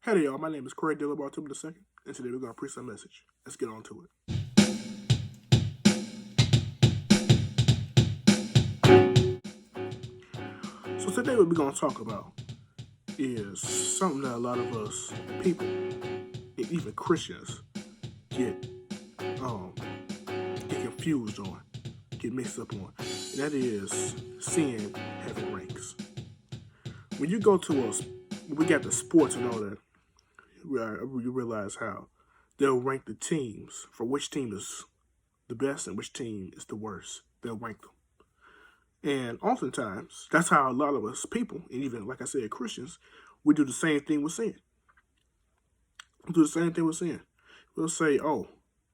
Hey there, y'all. My name is Corey Dillon Bartuma II, and today we're going to preach some message. Let's get on to it. So today what we're going to talk about is something that a lot of us people, and even Christians, get confused on, get mixed up on. And that is sin having ranks. When you go to we got the sports and all that, you realize how they'll rank the teams for which team is the best and which team is the worst. They'll rank them. And oftentimes, that's how a lot of us people, and even, like I said, Christians, we do the same thing with sin. We'll say, oh,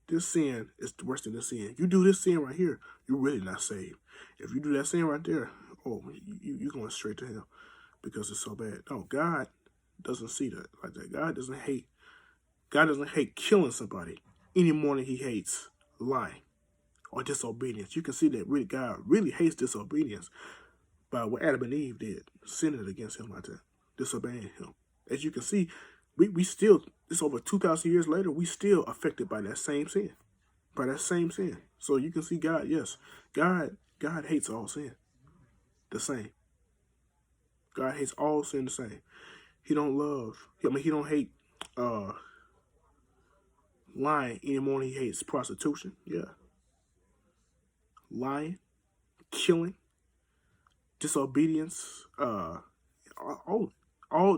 this sin is worse than this sin. You do this sin right here, you're really not saved. If you do that sin right there, oh, you're going straight to hell because it's so bad. No, God doesn't see that like that. God doesn't hate killing somebody any more than he hates lying or disobedience. You can see that God really hates disobedience by what Adam and Eve did, sinning against him like that, disobeying him. As you can see, we still, it's over 2,000 years later, we still affected by that same sin. So you can see God, yes, God hates all sin the same. God hates all sin the same. He don't hate lying any more than he hates prostitution. Yeah. Lying, killing, disobedience, all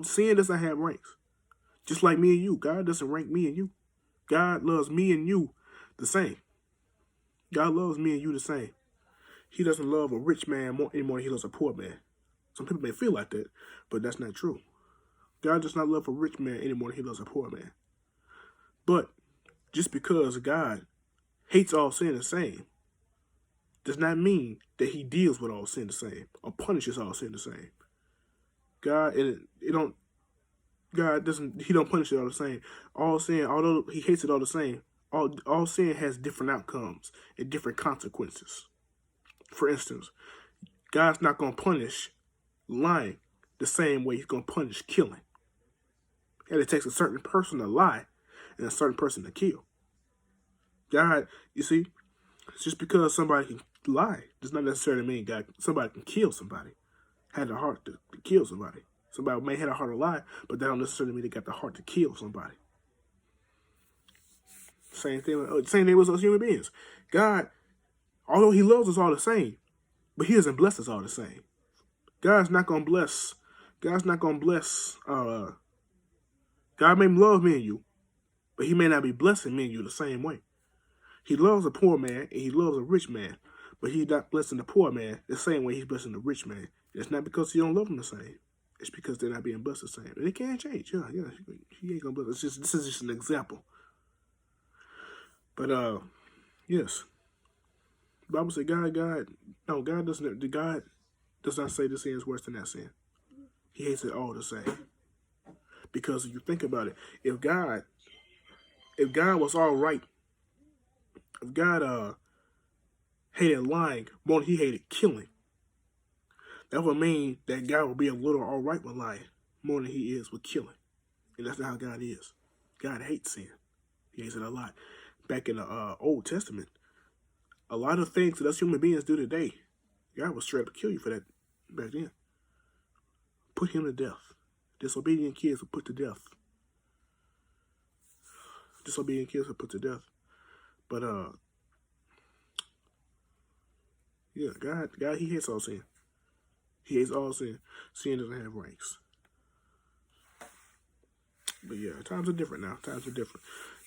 sin doesn't have ranks. Just like me and you, God doesn't rank me and you. God loves me and you the same. God loves me and you the same. He doesn't love a rich man any more than he loves a poor man. Some people may feel like that, but that's not true. God does not love a rich man any more than he loves a poor man. But just because God hates all sin the same does not mean that he deals with all sin the same or punishes all sin the same. God don't punish it all the same. All sin, although he hates it all the same, all sin has different outcomes and different consequences. For instance, God's not going to punish lying the same way he's going to punish killing. And it takes a certain person to lie and a certain person to kill. God, you see, just because somebody can lie does not necessarily mean somebody can kill somebody, had the heart to kill somebody. Somebody may have a heart to lie, but that don't necessarily mean they got the heart to kill somebody. Same thing with us human beings. God, although he loves us all the same, but he doesn't bless us all the same. God may love me and you, but he may not be blessing me and you the same way. He loves a poor man and he loves a rich man, but he's not blessing the poor man the same way he's blessing the rich man. It's not because he don't love him the same. It's because they're not being blessed the same. And it can't change. Yeah, he ain't gonna bless us. This is just an example. But yes. The Bible said God does not say this sin is worse than that sin. He hates it all the same. Because if you think about it, if God was all right, if God hated lying more than he hated killing, that would mean that God would be a little all right with lying more than he is with killing. And that's not how God is. God hates sin. He hates it a lot. Back in the Old Testament, a lot of things that us human beings do today, God was straight up to kill you for that back then. Put him to death. Disobedient kids were put to death. But yeah, God, he hates all sin. He hates all sin. Sin doesn't have ranks. But yeah, times are different now.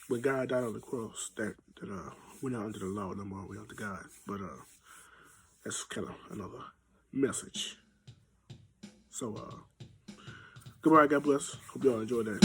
When God died on the cross, that we're not under the law no more. We're under God. But that's kind of another message. So goodbye. God bless. Hope y'all enjoyed that.